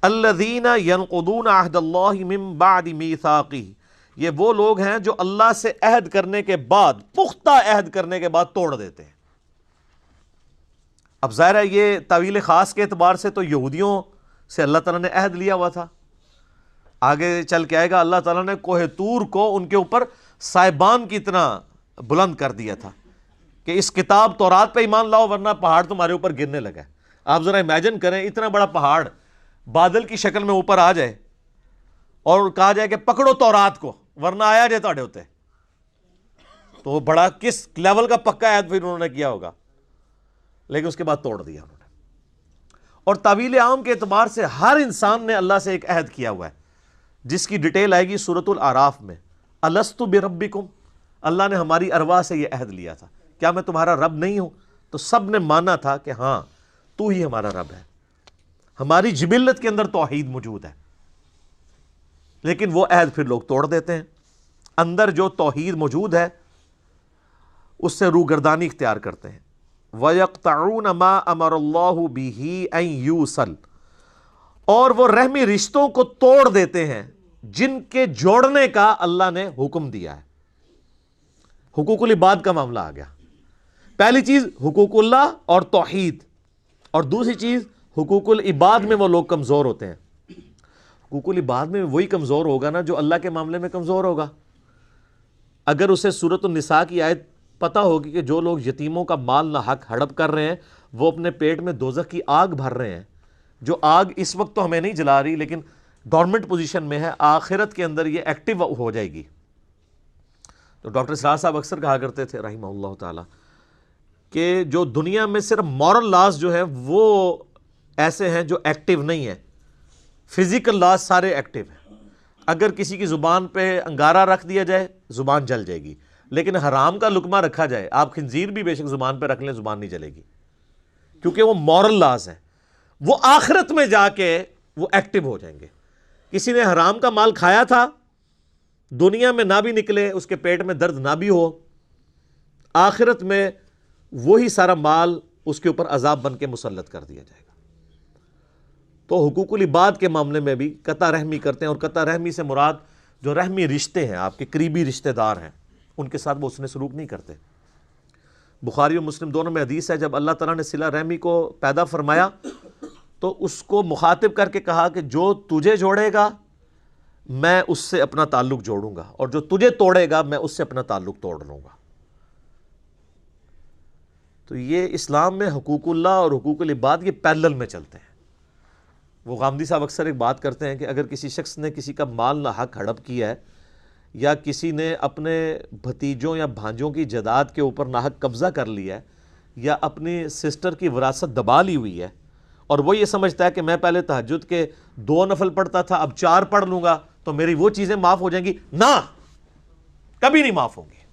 الذین ینقضون عہد اللہ من بعد میثاقہ، یہ وہ لوگ ہیں جو اللہ سے عہد کرنے کے بعد، پختہ عہد کرنے کے بعد توڑ دیتے ہیں۔ اب ظاہر ہے یہ تعویل خاص کے اعتبار سے تو یہودیوں سے اللہ تعالیٰ نے عہد لیا ہوا تھا، آگے چل کے آئے گا اللہ تعالیٰ نے کوہ طور کو ان کے اوپر سائبان کی طرح بلند کر دیا تھا کہ اس کتاب تورات پہ ایمان لاؤ ورنہ پہاڑ تمہارے اوپر گرنے لگا ہے۔ آپ ذرا امیجن کریں اتنا بڑا پہاڑ بادل کی شکل میں اوپر آ جائے اور کہا جائے کہ پکڑو تورات کو ورنہ آیا جائے تھوڑے ہوتے، تو وہ بڑا کس لیول کا پکا عہد پھر انہوں نے کیا ہوگا، لیکن اس کے بعد توڑ دیا انہوں نے۔ اور تعویل عام کے اعتبار سے ہر انسان نے اللہ سے ایک عہد کیا ہوا ہے، جس کی ڈیٹیل آئے گی سورۃ الاعراف میں۔ الست بربکم، اللہ نے ہماری ارواح سے یہ عہد لیا تھا، کیا میں تمہارا رب نہیں ہوں؟ تو سب نے مانا تھا کہ ہاں تو ہی ہمارا رب ہے، ہماری جبلت کے اندر توحید موجود ہے، لیکن وہ عہد پھر لوگ توڑ دیتے ہیں۔ اندر جو توحید موجود ہے اس سے روگردانی اختیار کرتے ہیں۔ وَيَقْطَعُونَ مَا أَمَرَ اللَّهُ بِهِ أَن يُوصَلَ، اور وہ رحمی رشتوں کو توڑ دیتے ہیں جن کے جوڑنے کا اللہ نے حکم دیا ہے۔ حقوق العباد کا معاملہ آ گیا۔ پہلی چیز حقوق اللہ اور توحید، اور دوسری چیز حقوق العباد میں وہ لوگ کمزور ہوتے ہیں۔ حقوق العباد میں وہی کمزور ہوگا نا جو اللہ کے معاملے میں کمزور ہوگا۔ اگر اسے سورۃ النساء کی آیت پتہ ہوگی کہ جو لوگ یتیموں کا مال نہ حق ہڑپ کر رہے ہیں وہ اپنے پیٹ میں دوزخ کی آگ بھر رہے ہیں، جو آگ اس وقت تو ہمیں نہیں جلا رہی لیکن گورنمنٹ پوزیشن میں ہے، آخرت کے اندر یہ ایکٹیو ہو جائے گی۔ تو ڈاکٹر اسرار صاحب اکثر کہا کرتے تھے رحمہ اللہ تعالی کہ جو دنیا میں صرف مورل لاز جو ہیں وہ ایسے ہیں جو ایکٹیو نہیں ہیں، فزیکل لاز سارے ایکٹیو ہیں۔ اگر کسی کی زبان پہ انگارہ رکھ دیا جائے زبان جل جائے گی، لیکن حرام کا لقمہ رکھا جائے، آپ خنزیر بھی بے شک زبان پہ رکھ لیں زبان نہیں جلے گی، کیونکہ وہ مورل لاز ہیں، وہ آخرت میں جا کے وہ ایکٹیو ہو جائیں گے۔ کسی نے حرام کا مال کھایا تھا، دنیا میں نہ بھی نکلے، اس کے پیٹ میں درد نہ بھی ہو، آخرت میں وہی سارا مال اس کے اوپر عذاب بن کے مسلط کر دیا جائے گا۔ تو حقوق العباد کے معاملے میں بھی قطع رحمی کرتے ہیں، اور قطع رحمی سے مراد جو رحمی رشتے ہیں، آپ کے قریبی رشتہ دار ہیں، ان کے ساتھ وہ حسن سلوک نہیں کرتے۔ بخاری و مسلم دونوں میں حدیث ہے، جب اللہ تعالیٰ نے صلہ رحمی کو پیدا فرمایا تو اس کو مخاطب کر کے کہا کہ جو تجھے جوڑے گا میں اس سے اپنا تعلق جوڑوں گا، اور جو تجھے توڑے گا میں اس سے اپنا تعلق توڑ لوں گا۔ تو یہ اسلام میں حقوق اللہ اور حقوق العباد یہ پیرلل میں چلتے ہیں۔ وہ غامدی صاحب اکثر ایک بات کرتے ہیں کہ اگر کسی شخص نے کسی کا مال نہ حق ہڑپ کیا ہے، یا کسی نے اپنے بھتیجوں یا بھانجوں کی جائیداد کے اوپر ناحق قبضہ کر لیا ہے، یا اپنی سسٹر کی وراثت دبا لی ہوئی ہے، اور وہ یہ سمجھتا ہے کہ میں پہلے تہجد کے 2 نفل پڑھتا تھا اب 4 پڑھ لوں گا تو میری وہ چیزیں معاف ہو جائیں گی، نہ، کبھی نہیں معاف ہوں گی۔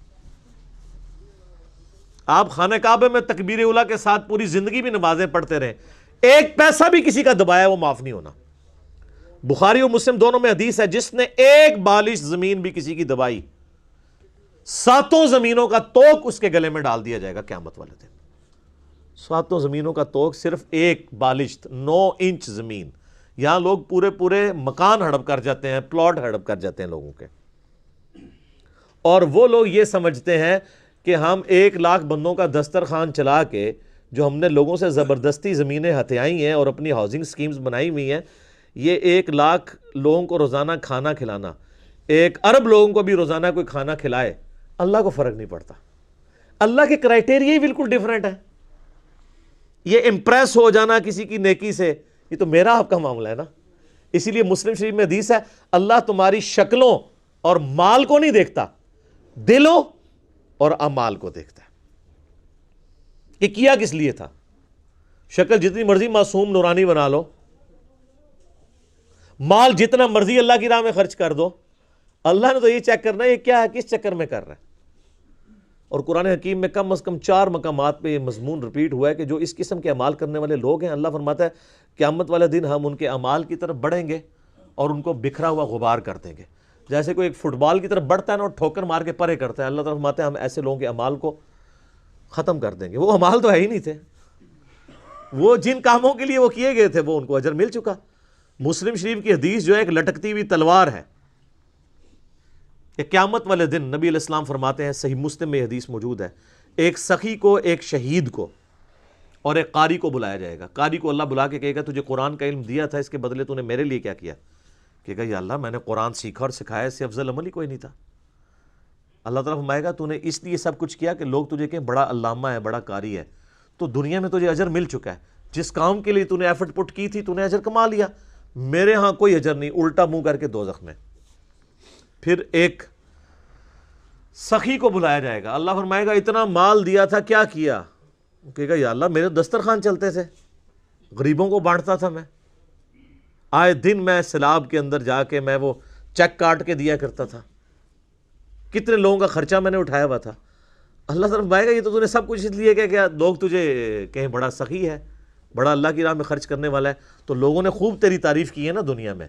آپ خانہ کعبہ میں تکبیر اولیٰ کے ساتھ پوری زندگی بھی نمازیں پڑھتے رہیں، ایک پیسہ بھی کسی کا دبایا وہ معاف نہیں ہونا۔ بخاری و مسلم دونوں میں حدیث ہے، جس نے ایک بالش زمین بھی کسی کی دبائی 7 زمینوں کا توق اس کے گلے میں ڈال دیا جائے گا قیامت والے دن۔ 7 زمینوں کا توق صرف ایک بالش، 9 انچ زمین۔ یہاں لوگ پورے مکان ہڑپ کر جاتے ہیں، پلاٹ ہڑپ کر جاتے ہیں لوگوں کے، اور وہ لوگ یہ سمجھتے ہیں کہ ہم 1 لاکھ بندوں کا دسترخوان چلا کے جو ہم نے لوگوں سے زبردستی زمینیں ہتھیائی ہیں اور اپنی ہاؤسنگ سکیمز بنائی ہوئی ہیں، یہ 1 لاکھ لوگوں کو روزانہ کھانا کھلانا، 1 ارب لوگوں کو بھی روزانہ کوئی کھانا کھلائے، اللہ کو فرق نہیں پڑتا۔ اللہ کے کرائٹیریا ہی بالکل ڈیفرنٹ ہے۔ یہ امپریس ہو جانا کسی کی نیکی سے، یہ تو میرا آپ کا معاملہ ہے نا۔ اسی لیے مسلم شریف میں حدیث ہے، اللہ تمہاری شکلوں اور مال کو نہیں دیکھتا، دلوں اور اعمال کو دیکھتا ہے۔ یہ کیا کس لیے تھا؟ شکل جتنی مرضی معصوم نورانی بنا لو، مال جتنا مرضی اللہ کی راہ میں خرچ کر دو، اللہ نے تو یہ چیک کرنا ہے یہ کیا ہے، کس چکر میں کر رہا ہے۔ اور قرآن حکیم میں کم از کم 4 مقامات پہ یہ مضمون رپیٹ ہوا ہے کہ جو اس قسم کے اعمال کرنے والے لوگ ہیں، اللہ فرماتا ہے قیامت والے دن ہم ان کے اعمال کی طرف بڑھیں گے اور ان کو بکھرا ہوا غبار کر دیں گے۔ جیسے کوئی ایک فٹ بال کی طرف بڑھتا ہے نا اور ٹھوکر مار کے پرے کرتا ہے، اللہ تعالیٰ فرماتے ہیں ہم ایسے لوگوں کے اعمال کو ختم کر دیں گے۔ وہ اعمال تو ہے ہی نہیں تھے، وہ جن کاموں کے لیے وہ کیے گئے تھے وہ ان کو اجر مل چکا۔ مسلم شریف کی حدیث جو ہے ایک لٹکتی ہوئی تلوار ہے کہ قیامت والے دن نبی علیہ السلام فرماتے ہیں، صحیح مسلم میں حدیث موجود ہے، ایک سخی کو، ایک شہید کو اور ایک قاری کو بلایا جائے گا۔ قاری کو اللہ بلا کے کہے گا تجھے قرآن کا علم دیا تھا، اس کے بدلے تو نے میرے لیے کیا کیا؟ کہے گا یا اللہ میں نے قرآن سیکھا اور سکھایا، اس سے افضل عمل ہی کوئی نہیں تھا۔ اللہ تعالیٰ فرمائے گا تو نے اس لیے سب کچھ کیا کہ لوگ تجھے کہیں بڑا علامہ ہے، بڑا قاری ہے، تو دنیا میں تجھے اجر مل چکا ہے، جس کام کے لیے تو نے ایفرٹ پٹ کی تھی تو نے اجر کما لیا، میرے ہاں کوئی اجر نہیں، الٹا منہ کر کے دوزخ میں۔ پھر ایک سخی کو بلایا جائے گا، اللہ فرمائے گا اتنا مال دیا تھا، کیا کیا؟ کہے گا یا اللہ میرے دسترخوان چلتے تھے، غریبوں کو بانٹتا تھا، میں آئے دن میں سیلاب کے اندر جا کے میں وہ چیک کاٹ کے دیا کرتا تھا، کتنے لوگوں کا خرچہ میں نے اٹھایا ہوا تھا۔ اللہ طرف بائے گا یہ تو نے سب کچھ اس لیے کہ کیا لوگ تجھے کہیں بڑا سخی ہے، بڑا اللہ کی راہ میں خرچ کرنے والا ہے، تو لوگوں نے خوب تیری تعریف کی ہے نا دنیا میں،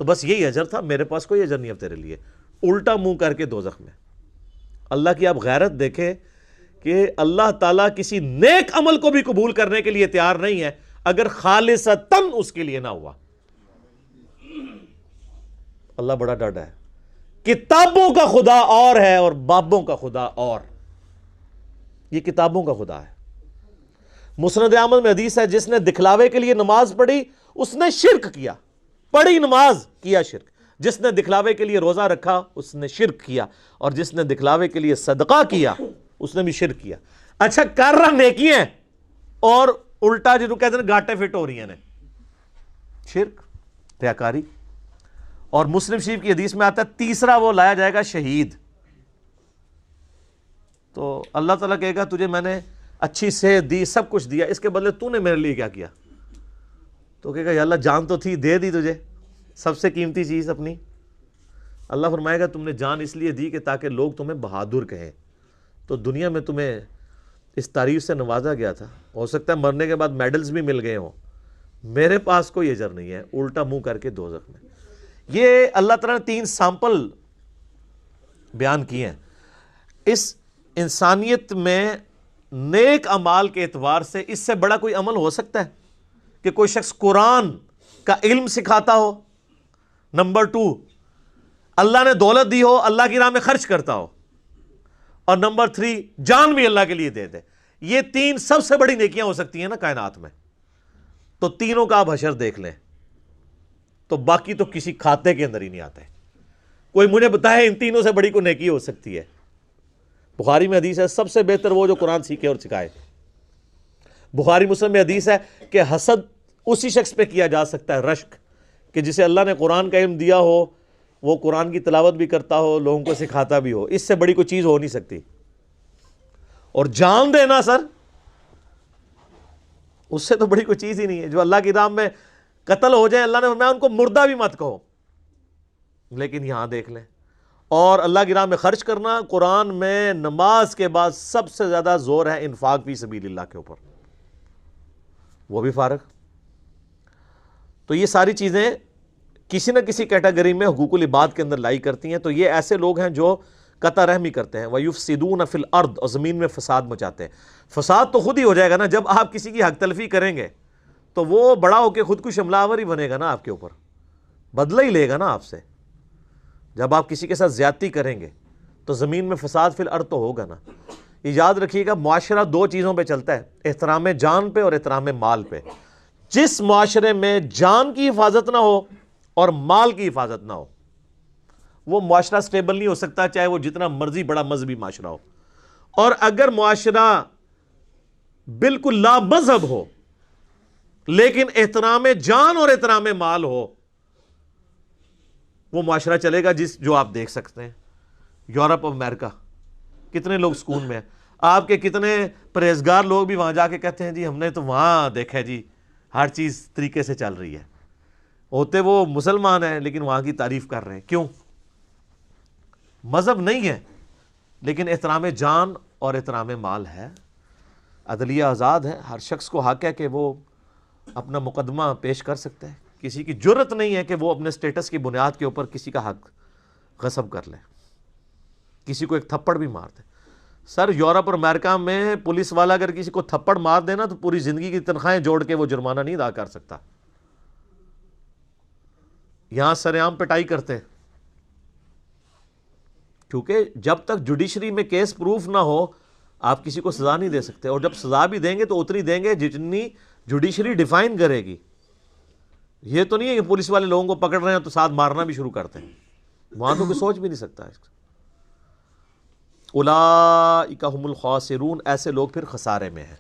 تو بس یہی اجر تھا، میرے پاس کوئی اجر نہیں اب تیرے لیے، الٹا منہ کر کے دوزخ میں۔ اللہ کی آپ غیرت دیکھیں کہ اللہ تعالیٰ کسی نیک عمل کو بھی قبول کرنے کے لیے تیار نہیں ہے اگر خالصتاً اس کے لیے نہ ہوا۔ اللہ بڑا ڈاڈا ہے، کتابوں کا خدا اور ہے اور بابوں کا خدا اور، یہ کتابوں کا خدا ہے۔ مسند احمد میں حدیث ہے جس نے دکھلاوے کے لیے نماز پڑھی اس نے شرک کیا، پڑھی نماز کیا شرک، جس نے دکھلاوے کے لیے روزہ رکھا اس نے شرک کیا، اور جس نے دکھلاوے کے لیے صدقہ کیا اس نے بھی شرک کیا۔ اچھا کر رہا نیکی ہیں اور الٹا جنہوں کہتے ہیں گاٹے فٹ ہو رہی ہیں، شرک، ریاکاری۔ اور مسلم شریف کی حدیث میں آتا ہے تیسرا وہ لایا جائے گا شہید، تو اللہ تعالیٰ کہے گا تجھے میں نے اچھی صحت دی، سب کچھ دیا، اس کے بدلے تو نے میرے لیے کیا کیا؟ تو کہے گا یا اللہ جان تو تھی، دے دی تجھے سب سے قیمتی چیز اپنی۔ اللہ فرمائے گا تم نے جان اس لیے دی کہ تاکہ لوگ تمہیں بہادر کہیں، تو دنیا میں تمہیں اس تعریف سے نوازا گیا تھا، ہو سکتا ہے مرنے کے بعد میڈلز بھی مل گئے ہوں، میرے پاس کوئی اجر نہیں ہے، الٹا منہ کر کے دوزخ میں۔ یہ اللہ تعالیٰ نے 3 سیمپل بیان کیے ہیں۔ اس انسانیت میں نیک اعمال کے اعتبار سے اس سے بڑا کوئی عمل ہو سکتا ہے کہ کوئی شخص قرآن کا علم سکھاتا ہو، نمبر 2 اللہ نے دولت دی ہو، اللہ کی راہ میں خرچ کرتا ہو، اور نمبر 3 جان بھی اللہ کے لیے دے دے۔ یہ 3 سب سے بڑی نیکیاں ہو سکتی ہیں نا کائنات میں، تو تینوں کا آپ حشر دیکھ لیں تو باقی تو کسی کھاتے کے اندر ہی نہیں آتے۔ کوئی مجھے بتائے ان تینوں سے بڑی کوئی نیکی ہو سکتی ہے؟ بخاری میں حدیث ہے سب سے بہتر وہ جو قرآن سیکھے اور سکھائے۔ بخاری مسلم میں حدیث ہے کہ حسد اسی شخص پہ کیا جا سکتا ہے، رشک، کہ جسے اللہ نے قرآن کا علم دیا ہو، وہ قرآن کی تلاوت بھی کرتا ہو، لوگوں کو سکھاتا بھی ہو، اس سے بڑی کوئی چیز ہو نہیں سکتی۔ اور جان دینا سر، اس سے تو بڑی کوئی چیز ہی نہیں ہے۔ جو اللہ کی راہ میں قتل ہو جائیں، اللہ نے فرمایا ان کو مردہ بھی مت کہو، لیکن یہاں دیکھ لیں۔ اور اللہ کی راہ میں خرچ کرنا، قرآن میں نماز کے بعد سب سے زیادہ زور ہے انفاق فی سبیل اللہ کے اوپر، وہ بھی فارغ۔ تو یہ ساری چیزیں کسی نہ کسی کیٹیگری میں حقوق العباد کے اندر لائی کرتی ہیں۔ تو یہ ایسے لوگ ہیں جو قطع رحمی کرتے ہیں، وَيُفْسِدُونَ فِي الْأَرْضِ، اور زمین میں فساد مچاتے ہیں۔ فساد تو خود ہی ہو جائے گا نا، جب آپ کسی کی حق تلفی کریں گے تو وہ بڑا ہو کے خود کو حملہ آور ہی بنے گا نا، آپ کے اوپر بدلہ ہی لے گا نا آپ سے۔ جب آپ کسی کے ساتھ زیادتی کریں گے تو زمین میں فساد فی الارض تو ہوگا نا۔ یہ یاد رکھیے گا، معاشرہ 2 چیزوں پہ چلتا ہے، احترام جان پہ اور احترام مال پہ۔ جس معاشرے میں جان کی حفاظت نہ ہو اور مال کی حفاظت نہ ہو، وہ معاشرہ سٹیبل نہیں ہو سکتا، چاہے وہ جتنا مرضی بڑا مذہبی معاشرہ ہو۔ اور اگر معاشرہ بالکل لا مذہب ہو لیکن احترام جان اور احترام مال ہو، وہ معاشرہ چلے گا جو آپ دیکھ سکتے ہیں۔ یورپ اور امریکہ کتنے لوگ سکون میں ہیں، آپ کے کتنے پرہیزگار لوگ بھی وہاں جا کے کہتے ہیں جی ہم نے تو وہاں دیکھا جی ہر چیز طریقے سے چل رہی ہے، ہوتے وہ مسلمان ہیں لیکن وہاں کی تعریف کر رہے ہیں۔ کیوں؟ مذہب نہیں ہے لیکن احترام جان اور احترام مال ہے، عدلیہ آزاد ہے، ہر شخص کو حق ہے کہ وہ اپنا مقدمہ پیش کر سکتا ہے، کسی کی جرت نہیں ہے کہ وہ اپنے سٹیٹس کی بنیاد کے اوپر کسی کا حق غصب کر لے، کسی کو ایک تھپڑ بھی مار دے۔ سر یورپ اور امریکہ میں پولیس والا اگر کسی کو تھپڑ مار دینا تو پوری زندگی کی تنخواہیں جوڑ کے وہ جرمانہ نہیں ادا کر سکتا۔ یہاں سر عام پٹائی کرتے ہیں، کیونکہ جب تک جوڈیشری میں کیس پروف نہ ہو آپ کسی کو سزا نہیں دے سکتے، اور جب سزا بھی دیں گے تو اتنی دیں گے جتنی جوڈیشری ڈیفائن کرے گی۔ یہ تو نہیں ہے کہ پولیس والے لوگوں کو پکڑ رہے ہیں تو ساتھ مارنا بھی شروع کرتے ہیں، وہاں تو کوئی سوچ بھی نہیں سکتا ہے۔ اولئک ھم الخاسرون، ایسے لوگ پھر خسارے میں ہیں۔